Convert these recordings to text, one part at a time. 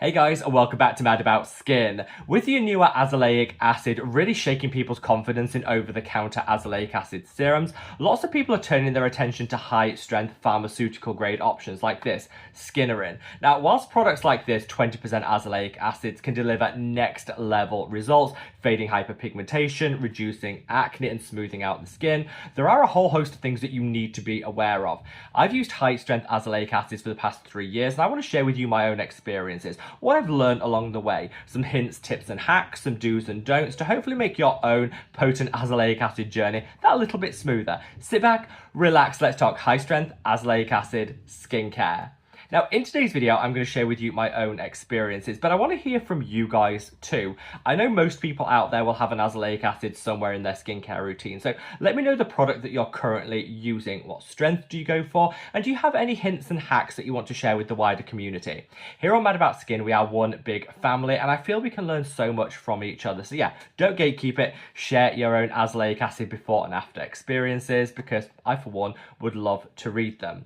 Hey guys, and welcome back to Mad About Skin. With the anua azelaic acid really shaking people's confidence in over-the-counter azelaic acid serums, lots of people are turning their attention to high-strength pharmaceutical-grade options like this, Skinoren. Now, whilst products like this, 20% azelaic acids, can deliver next-level results, fading hyperpigmentation, reducing acne, and smoothing out the skin, there are a whole host of things that you need to be aware of. I've used high-strength azelaic acids for the past 3 years, and I want to share with you my own experiences, what I've learned along the way, some hints, tips and hacks, some do's and don'ts to hopefully make your own potent azelaic acid journey that little bit smoother. Sit back, relax, let's talk high strength azelaic acid skincare. Now, in today's video, I'm going to share with you my own experiences, but I want to hear from you guys too. I know most people out there will have an azelaic acid somewhere in their skincare routine, so let me know the product that you're currently using. What strength do you go for? And do you have any hints and hacks that you want to share with the wider community? Here on Mad About Skin, we are one big family, and I feel we can learn so much from each other. So yeah, don't gatekeep it. Share your own azelaic acid before and after experiences, because I, for one, would love to read them.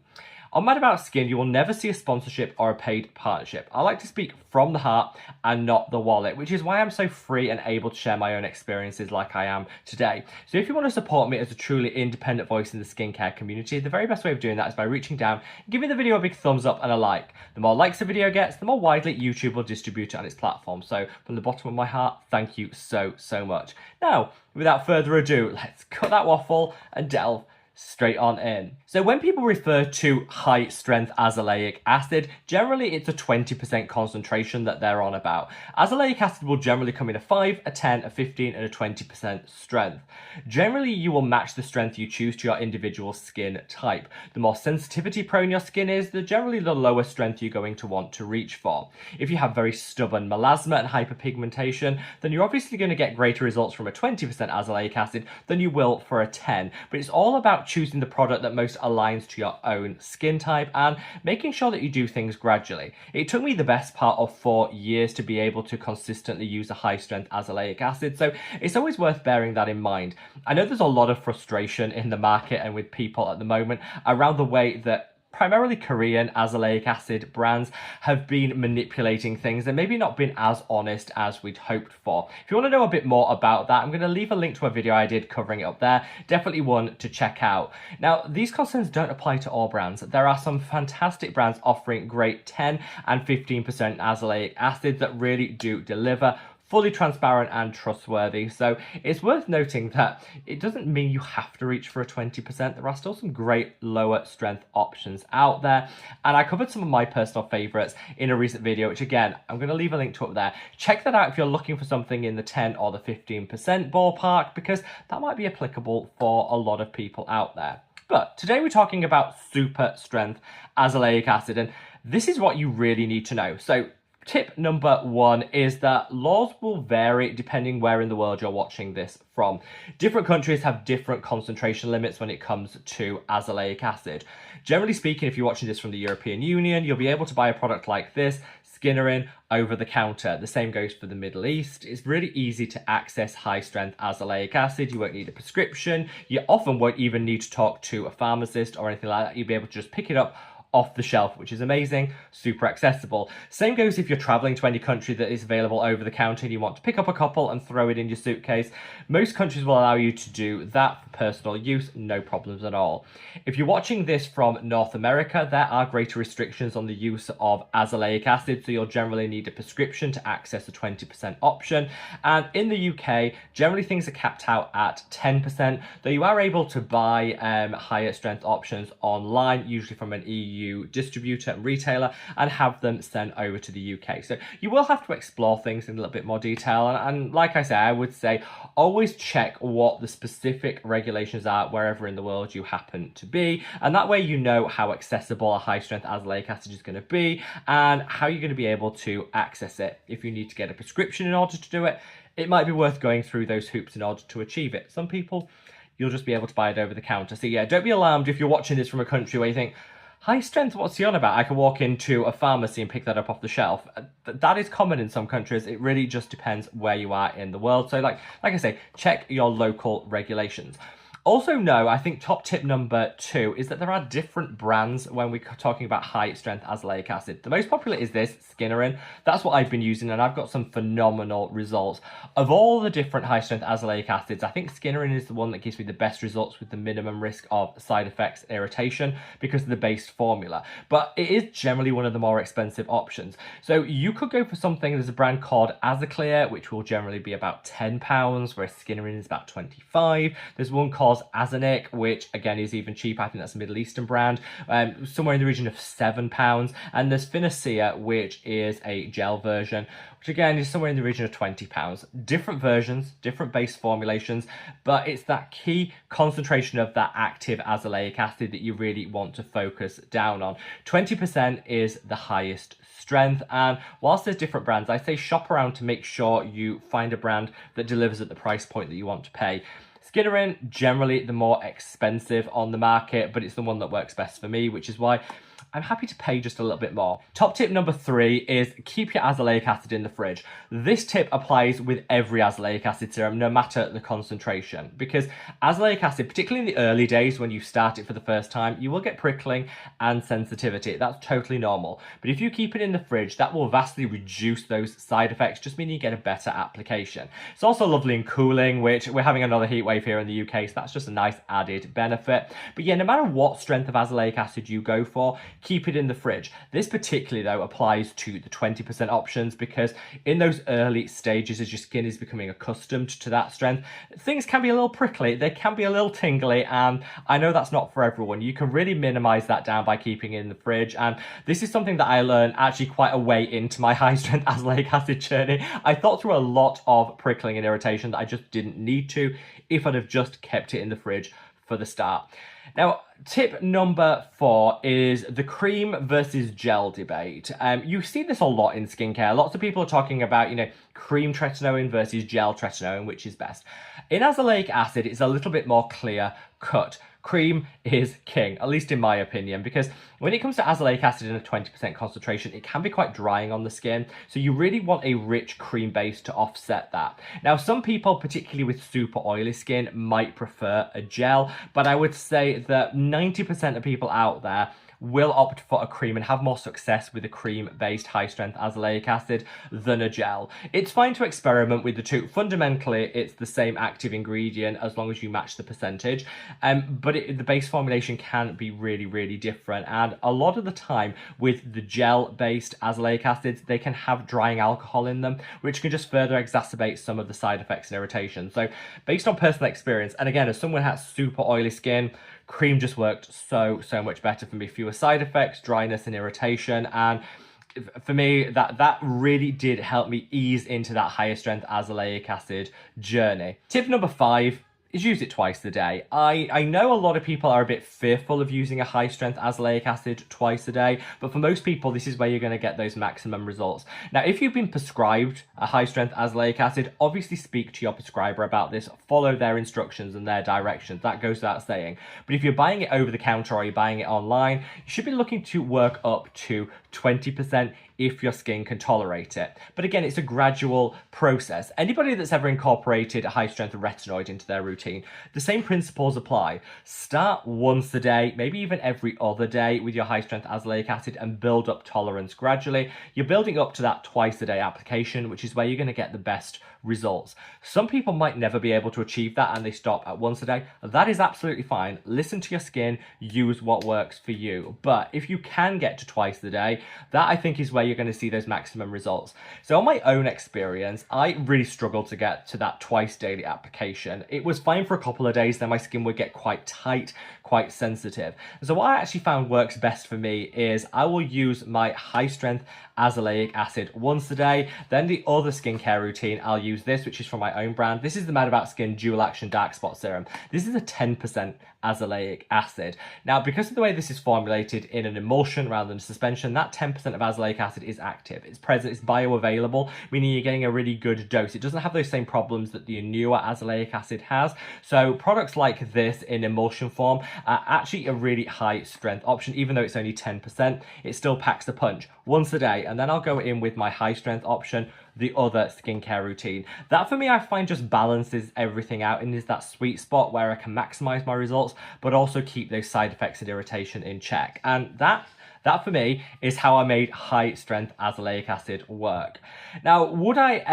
On Mad About Skin, you will never see a sponsorship or a paid partnership. I like to speak from the heart and not the wallet, which is why I'm so free and able to share my own experiences like I am today. So if you want to support me as a truly independent voice in the skincare community, the very best way of doing that is by reaching down and giving the video a big thumbs up and a like. The more likes the video gets, the more widely YouTube will distribute it on its platform. So from the bottom of my heart, thank you so much. Now, without further ado, let's cut that waffle and delve straight on in. So when people refer to high strength azelaic acid, generally it's a 20% concentration that they're on about. Azelaic acid will generally come in a 5, a 10, a 15 and a 20% strength. Generally you will match the strength you choose to your individual skin type. The more sensitivity prone your skin is, generally the lower strength you're going to want to reach for. If you have very stubborn melasma and hyperpigmentation, then you're obviously going to get greater results from a 20% azelaic acid than you will for a 10. But it's all about choosing the product that most aligns to your own skin type and making sure that you do things gradually. It took me the best part of 4 years to be able to consistently use a high strength azelaic acid, so it's always worth bearing that in mind. I know there's a lot of frustration in the market and with people at the moment around the way that primarily Korean azelaic acid brands have been manipulating things and maybe not been as honest as we'd hoped for. If you want to know a bit more about that, I'm going to leave a link to a video I did covering it up there. Definitely one to check out. Now, these concerns don't apply to all brands. There are some fantastic brands offering great 10 and 15% azelaic acids that really do deliver, fully transparent and trustworthy. So it's worth noting that it doesn't mean you have to reach for a 20%. There are still some great lower strength options out there. And I covered some of my personal favorites in a recent video, which again, I'm going to leave a link to up there. Check that out if you're looking for something in the 10 or the 15% ballpark, because that might be applicable for a lot of people out there. But today we're talking about super strength azelaic acid, and this is what you really need to know. So tip number 1 is that laws will vary depending where in the world you're watching this from. Different countries have different concentration limits when it comes to azelaic acid. Generally speaking, if you're watching this from the European Union, you'll be able to buy a product like this, Skinoren, over the counter. The same goes for the Middle East. It's really easy to access high strength azelaic acid. You won't need a prescription. You often won't even need to talk to a pharmacist or anything like that. You'll be able to just pick it up off the shelf, which is amazing, super accessible. Same goes if you're traveling to any country that is available over the counter and you want to pick up a couple and throw it in your suitcase. Most countries will allow you to do that for personal use, no problems at all. If you're watching this from North America, there are greater restrictions on the use of azelaic acid, so you'll generally need a prescription to access the 20% option. And in the UK, generally things are capped out at 10%, though you are able to buy higher strength options online, usually from an EU distributor and retailer, and have them sent over to the UK. So you will have to explore things in a little bit more detail, and like I say, I would say always check what the specific regulations are wherever in the world you happen to be, and that way you know how accessible a high strength azelaic acid is going to be and how you're going to be able to access it. If you need to get a prescription in order to do it, it might be worth going through those hoops in order to achieve it. Some people, you'll just be able to buy it over the counter. So yeah, don't be alarmed if you're watching this from a country where you think, high strength, what's he on about? I can walk into a pharmacy and pick that up off the shelf. That is common in some countries. It really just depends where you are in the world. So like I say, check your local regulations. Also, no, I think top tip number 2 is that there are different brands when we're talking about high strength azelaic acid. The most popular is this, Skinoren. That's what I've been using, and I've got some phenomenal results. Of all the different high strength azelaic acids, I think Skinoren is the one that gives me the best results with the minimum risk of side effects, irritation, because of the base formula. But it is generally one of the more expensive options. So you could go for something, there's a brand called AZELAIC, which will generally be about £10, whereas Skinoren is about 25. There's one called AZELAIC, which again is even cheaper. I think that's a Middle Eastern brand, somewhere in the region of £7. And there's Finacea, which is a gel version, which again is somewhere in the region of £20. Different versions, different base formulations, but it's that key concentration of that active azelaic acid that you really want to focus down on. 20% is the highest strength, and whilst there's different brands, I say shop around to make sure you find a brand that delivers at the price point that you want to pay. Skinoren, generally the more expensive on the market, but it's the one that works best for me, which is why I'm happy to pay just a little bit more. Top tip number 3 is keep your azelaic acid in the fridge. This tip applies with every azelaic acid serum, no matter the concentration, because azelaic acid, particularly in the early days when you start it for the first time, you will get prickling and sensitivity. That's totally normal. But if you keep it in the fridge, that will vastly reduce those side effects, just meaning you get a better application. It's also lovely in cooling, which we're having another heat wave here in the UK, so that's just a nice added benefit. But yeah, no matter what strength of azelaic acid you go for, keep it in the fridge. This particularly though applies to the 20% options, because in those early stages as your skin is becoming accustomed to that strength, things can be a little prickly, they can be a little tingly, and I know that's not for everyone. You can really minimize that down by keeping it in the fridge, and this is something that I learned actually quite a way into my high strength azelaic acid journey. I thought through a lot of prickling and irritation that I just didn't need to if I'd have just kept it in the fridge for the start. Now, tip number 4 is the cream versus gel debate. You see this a lot in skincare. Lots of people are talking about, cream tretinoin versus gel tretinoin, which is best. In azelaic acid, it's a little bit more clear cut. Cream is king, at least in my opinion, because when it comes to azelaic acid in a 20% concentration, it can be quite drying on the skin. So you really want a rich cream base to offset that. Now, some people, particularly with super oily skin, might prefer a gel, but I would say that 90% of people out there will opt for a cream and have more success with a cream-based high-strength azelaic acid than a gel. It's fine to experiment with the two. Fundamentally, it's the same active ingredient as long as you match the percentage, but the base formulation can be really, really different. And a lot of the time with the gel-based azelaic acids, they can have drying alcohol in them, which can just further exacerbate some of the side effects and irritation. So based on personal experience, and again, as someone who has super oily skin, cream just worked so much better for me. Fewer side effects, dryness and irritation, and for me that really did help me ease into that higher strength azelaic acid journey. Tip number 5 is use it twice a day. I know a lot of people are a bit fearful of using a high strength azelaic acid twice a day, but for most people, this is where you're going to get those maximum results. Now, if you've been prescribed a high strength azelaic acid, obviously speak to your prescriber about this, follow their instructions and their directions. That goes without saying. But if you're buying it over the counter or you're buying it online, you should be looking to work up to 20% if your skin can tolerate it. But again, it's a gradual process. Anybody that's ever incorporated a high strength retinoid into their routine, the same principles apply. Start once a day, maybe even every other day with your high strength azelaic acid, and build up tolerance gradually. You're building up to that twice a day application, which is where you're going to get the best results. Some people might never be able to achieve that and they stop at once a day. That is absolutely fine. Listen to your skin, use what works for you. But if you can get to twice a day, that I think is where you're going to see those maximum results. So on my own experience, I really struggled to get to that twice daily application. It was fine for a couple of days, then my skin would get quite tight, quite sensitive. So what I actually found works best for me is I will use my high strength azelaic acid once a day. Then the other skincare routine, I'll use this, which is from my own brand. This is the Mad About Skin Dual Action Dark Spot Serum. This is a 10% azelaic acid. Now, because of the way this is formulated in an emulsion rather than a suspension, that 10% of azelaic acid is active. It's present, it's bioavailable, meaning you're getting a really good dose. It doesn't have those same problems that the anua azelaic acid has. So products like this in emulsion form Actually a really high strength option, even though it's only 10%, it still packs the punch once a day. And then I'll go in with my high strength option, the other skincare routine. That for me, I find just balances everything out and is that sweet spot where I can maximize my results, but also keep those side effects and irritation in check. And that for me is how I made high strength azelaic acid work. Now, would I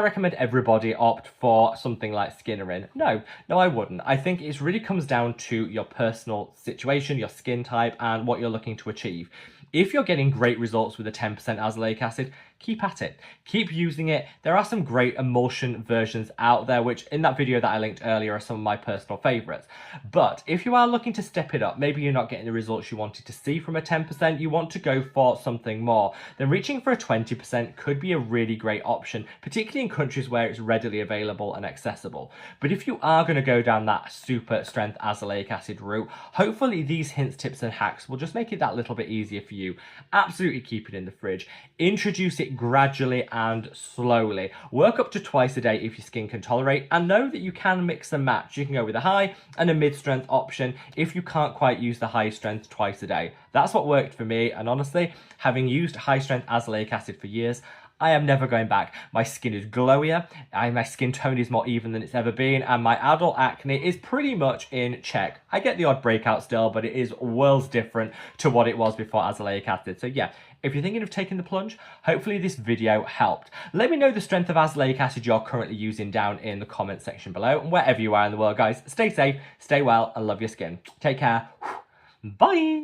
recommend everybody opt for something like Skinoren? No, I wouldn't. I think it really comes down to your personal situation, your skin type, and what you're looking to achieve. If you're getting great results with a 10% azelaic acid, keep at it. Keep using it. There are some great emulsion versions out there, which in that video that I linked earlier are some of my personal favorites. But if you are looking to step it up, maybe you're not getting the results you wanted to see from a 10%, you want to go for something more, then reaching for a 20% could be a really great option, particularly in countries where it's readily available and accessible. But if you are going to go down that super strength azelaic acid route, hopefully these hints, tips and hacks will just make it that little bit easier for you. Absolutely keep it in the fridge. Introduce it gradually and slowly. Work up to twice a day if your skin can tolerate, and know that you can mix and match. You can go with a high and a mid-strength option if you can't quite use the high strength twice a day. That's what worked for me, and honestly, having used high strength azelaic acid for years, I am never going back. My skin is glowier, my skin tone is more even than it's ever been, and my adult acne is pretty much in check. I get the odd breakout still, but it is worlds different to what it was before azelaic acid. So yeah, if you're thinking of taking the plunge, hopefully this video helped. Let me know the strength of azelaic acid you're currently using down in the comment section below. And wherever you are in the world, guys, stay safe, stay well, and love your skin. Take care. Bye.